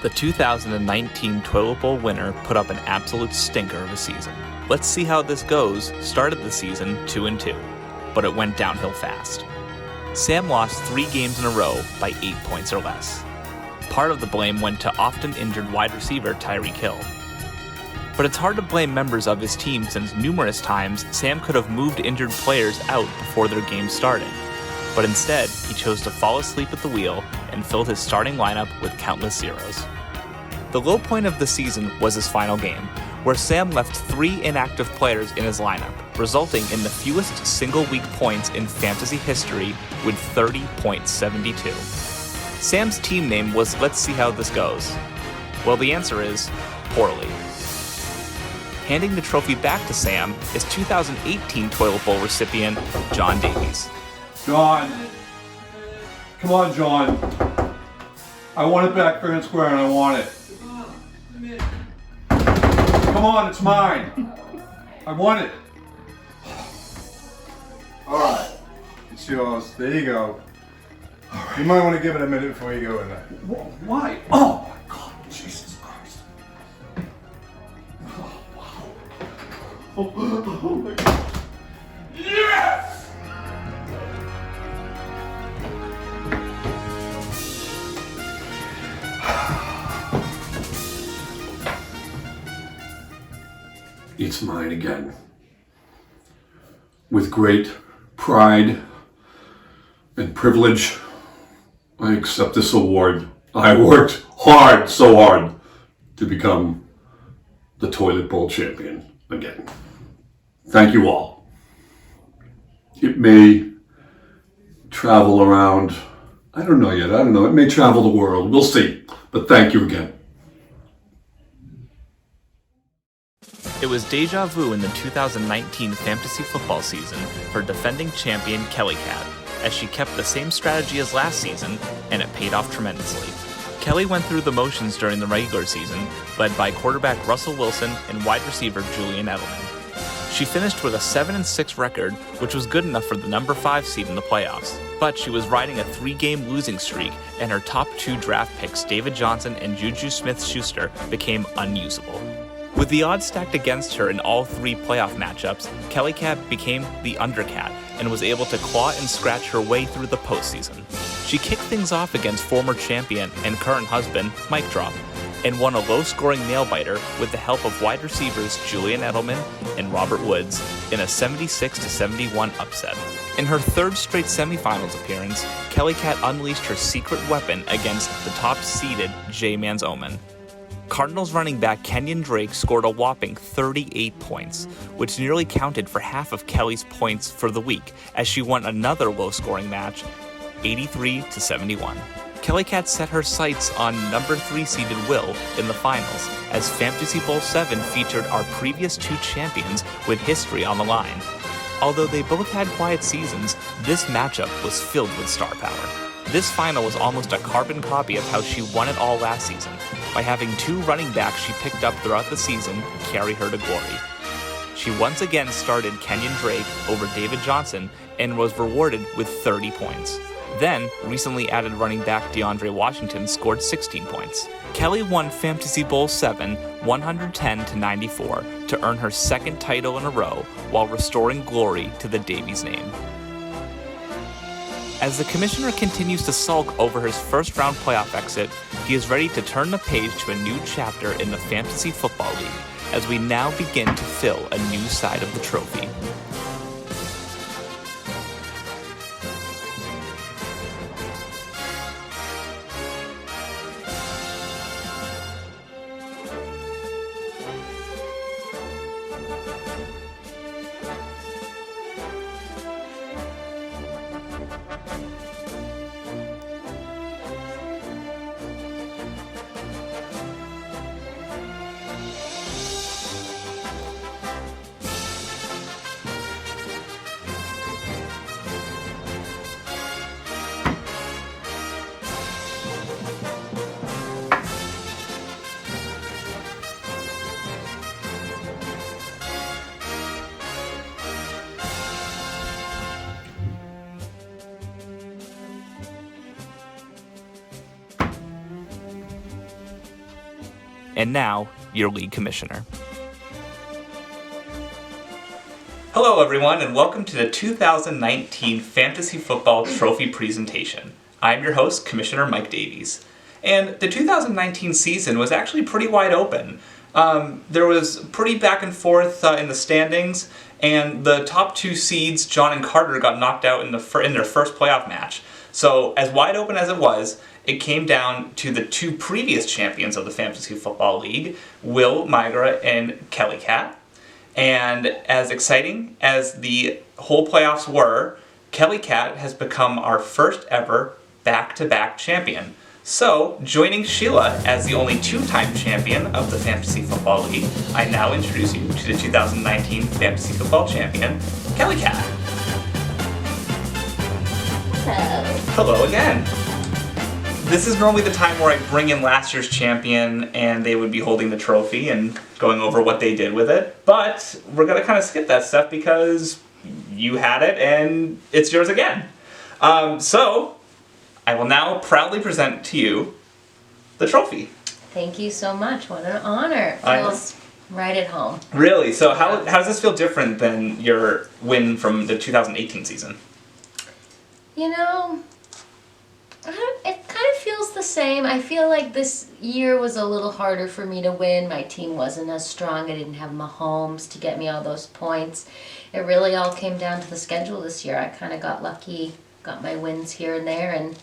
The 2019 Toilet Bowl winner put up an absolute stinker of a season. Let's see how this goes started the season 2-2, but it went downhill fast. Sam lost 3 games in a row by 8 points or less. Part of the blame went to often injured wide receiver Tyreek Hill. But it's hard to blame members of his team since numerous times Sam could have moved injured players out before their game started. But instead, he chose to fall asleep at the wheel and filled his starting lineup with countless zeros. The low point of the season was his final game, where Sam left 3 inactive players in his lineup, resulting in the fewest single-week points in fantasy history with 30.72. Sam's team name was Let's See How This Goes. Well, the answer is poorly. Handing the trophy back to Sam is 2018 Toilet Bowl recipient John Davies. John, come on, John. I want it back fair and square, and I want it. Come on, it's mine. I want it. All right, it's yours. There you go. You might want to give it a minute before you go in there. Why? Oh my God, Jesus Christ! Oh, wow. Oh my God. Yes! It's mine again. With great pride and privilege, I accept this award. I worked hard, so hard, to become the Toilet Bowl champion again. Thank you all. It may travel around, I don't know yet, it may travel the world, we'll see. But thank you again. It was deja vu in the 2019 fantasy football season for defending champion Kellykat, as she kept the same strategy as last season, and it paid off tremendously. Kelly went through the motions during the regular season, led by quarterback Russell Wilson and wide receiver Julian Edelman. She finished with a 7-6 record, which was good enough for the number 5 seed in the playoffs, but she was riding a 3-game losing streak, and her top 2 draft picks, David Johnson and Juju Smith-Schuster, became unusable. With the odds stacked against her in all 3 playoff matchups, Kellykat became the undercat and was able to claw and scratch her way through the postseason. She kicked things off against former champion and current husband, Mike Drop, and won a low-scoring nail-biter with the help of wide receivers Julian Edelman and Robert Woods in a 76-71 upset. In her 3rd straight semifinals appearance, Kellykat unleashed her secret weapon against the top-seeded J-Man's Omen. Cardinals running back Kenyon Drake scored a whopping 38 points, which nearly counted for half of Kelly's points for the week, as she won another low-scoring match, 83-71. Kellykat set her sights on number 3 seeded Will in the finals, as FAMtasy Bowl 7 featured our previous 2 champions with history on the line. Although they both had quiet seasons, this matchup was filled with star power. This final was almost a carbon copy of how she won it all last season, by having 2 running backs she picked up throughout the season carry her to glory. She once again started Kenyon Drake over David Johnson and was rewarded with 30 points. Then, recently added running back DeAndre Washington scored 16 points. Kelly won FAMtasy Bowl 7 110-94 to earn her 2nd title in a row while restoring glory to the Davies name. As the commissioner continues to sulk over his first-round playoff exit, he is ready to turn the page to a new chapter in the Fantasy Football League, as we now begin to fill a new side of the trophy. And now, your league commissioner. Hello everyone, and welcome to the 2019 Fantasy Football Trophy presentation. I'm your host, Commissioner Mike Davies. And the 2019 season was actually pretty wide open. There was pretty back and forth in the standings, and the top two seeds, John and Carter, got knocked out in their first playoff match. So, as wide open as it was, it came down to the two previous champions of the Fantasy Football League, Will Migra and Kellykat. And as exciting as the whole playoffs were, Kellykat has become our first ever back-to-back champion. So, joining Sheila as the only two-time champion of the Fantasy Football League, I now introduce you to the 2019 Fantasy Football champion, Kellykat. Hello. Hello again. This is normally the time where I bring in last year's champion and they would be holding the trophy and going over what they did with it. But we're going to kind of skip that stuff because you had it and it's yours again. So, I will now proudly present to you the trophy. Thank you so much. What an honor. Feels right at home. Really? So how does this feel different than your win from the 2018 season? You know, it kind of feels the same. I feel like this year was a little harder for me to win. My team wasn't as strong. I didn't have Mahomes to get me all those points. It really all came down to the schedule this year. I kind of got lucky, got my wins here and there, and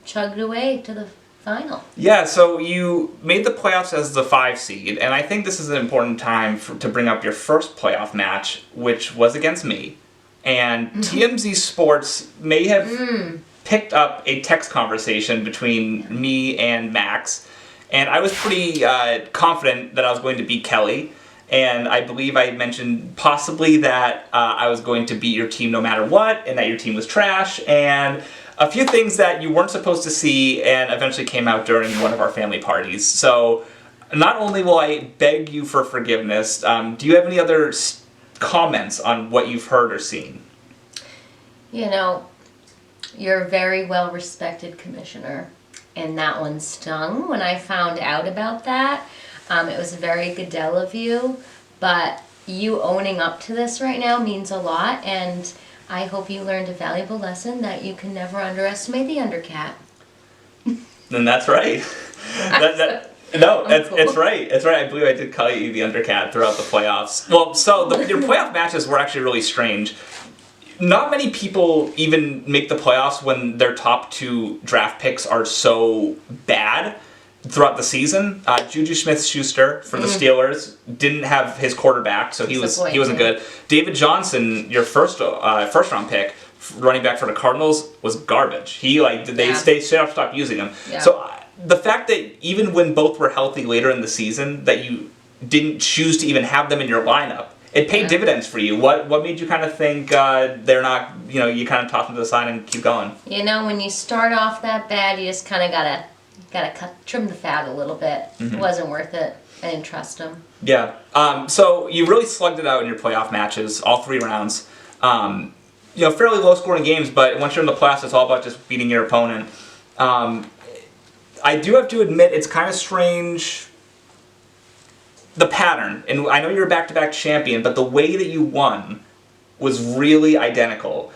chugged away to the final. Yeah, so you made the playoffs as the 5 seed, and I think this is an important time to bring up your first playoff match, which was against me. And TMZ Sports may have picked up a text conversation between me and Max, and I was pretty confident that I was going to beat Kelly, and I believe I mentioned possibly that I was going to beat your team no matter what, and that your team was trash, and a few things that you weren't supposed to see and eventually came out during one of our family parties. So, not only will I beg you for forgiveness, do you have any other comments on what you've heard or seen? You know, you're a very well-respected commissioner, and that one stung when I found out about that. It was very Goodell of you, but you owning up to this right now means a lot, and I hope you learned a valuable lesson that you can never underestimate the undercat. Then that's right. It's right. It's right. I believe I did call you the undercat throughout the playoffs. Well, so your playoff matches were actually really strange. Not many people even make the playoffs when their top two draft picks are so bad throughout the season. Juju Smith-Schuster for the Steelers didn't have his quarterback, so he wasn't good. David Johnson, your first round pick, running back for the Cardinals, was garbage. They stopped using him. Yeah. So the fact that even when both were healthy later in the season, that you didn't choose to even have them in your lineup, it paid dividends for you. What made you kind of think they're not? You kind of toss them to the side and keep going. When you start off that bad, you just kind of gotta trim the fat a little bit. It wasn't worth it. I didn't trust him. Yeah. So you really slugged it out in your playoff matches, all 3 rounds. Fairly low-scoring games, but once you're in the playoffs, it's all about just beating your opponent. I do have to admit, it's kind of strange, the pattern. And I know you're a back-to-back champion, but the way that you won was really identical.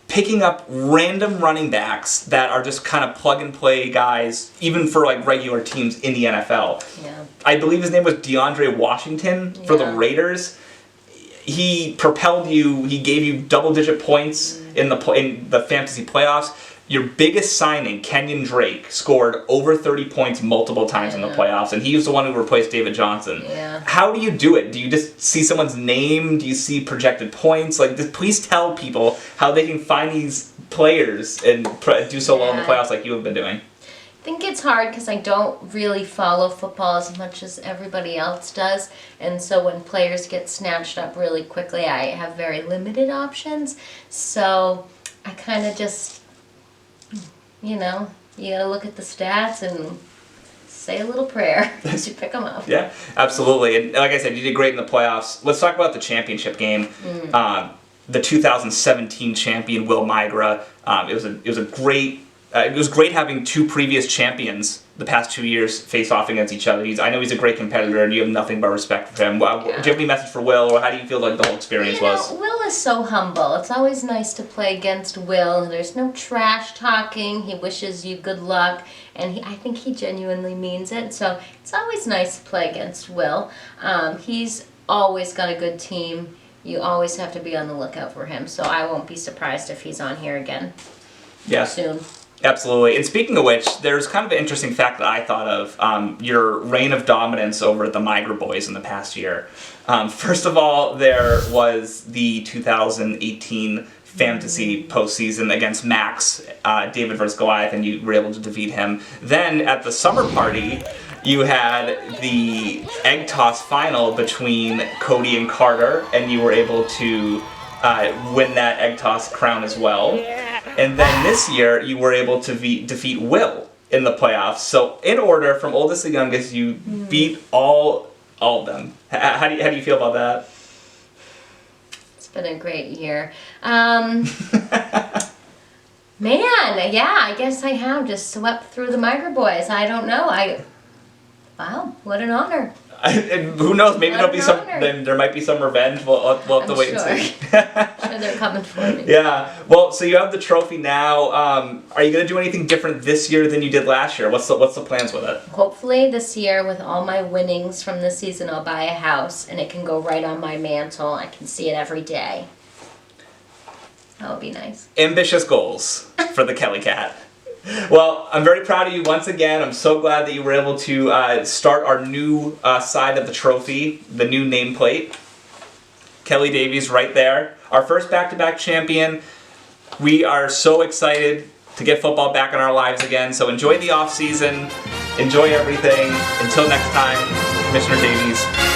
Picking up random running backs that are just kind of plug-and-play guys, even for regular teams in the NFL. Yeah. I believe his name was DeAndre Washington for the Raiders. He propelled you. He gave you double-digit points in the fantasy playoffs. Your biggest signing, Kenyon Drake, scored over 30 points multiple times in the playoffs, and he was the one who replaced David Johnson. Yeah. How do you do it? Do you just see someone's name? Do you see projected points? Just please tell people how they can find these players and do so well in the playoffs like you have been doing. I think it's hard because I don't really follow football as much as everybody else does, and so when players get snatched up really quickly, I have very limited options. So I kind of just, you gotta look at the stats and say a little prayer as you pick them up. Yeah, absolutely. And like I said, you did great in the playoffs. Let's talk about the championship game. The 2017 champion, Will Migra. It was a great it was great having two previous champions the past 2 years face off against each other. I know he's a great competitor, and you have nothing but respect for him. Do you have any message for Will, or how do you feel like the whole experience was? Will is so humble. It's always nice to play against Will. There's no trash talking. He wishes you good luck, and I think he genuinely means it. So it's always nice to play against Will. He's always got a good team. You always have to be on the lookout for him. So I won't be surprised if he's on here again soon. Absolutely. And speaking of which, there's kind of an interesting fact that I thought of, your reign of dominance over the Migra boys in the past year. First of all, there was the 2018 FAMtasy postseason against Max, David versus Goliath, and you were able to defeat him. Then at the summer party, you had the egg toss final between Cody and Carter, and you were able to win that egg toss crown as well. And then this year, you were able to defeat Will in the playoffs. So in order, from oldest to youngest, you beat all of them. How do you feel about that? It's been a great year. Man, yeah, I guess I have just swept through the Migra boys. I don't know. Wow, what an honor. And who knows? Maybe there'll be there might be some revenge. We'll have to wait and see. I'm sure they're coming for me. Yeah. Well, so you have the trophy now. Are you going to do anything different this year than you did last year? What's the plans with it? Hopefully this year, with all my winnings from the season, I'll buy a house and it can go right on my mantle. I can see it every day. That would be nice. Ambitious goals for the Kellykat. Well, I'm very proud of you once again. I'm so glad that you were able to start our new side of the trophy, the new nameplate. Kelly Davies right there. Our first back-to-back champion. We are so excited to get football back in our lives again. So enjoy the off season. Enjoy everything. Until next time, Commissioner Davies.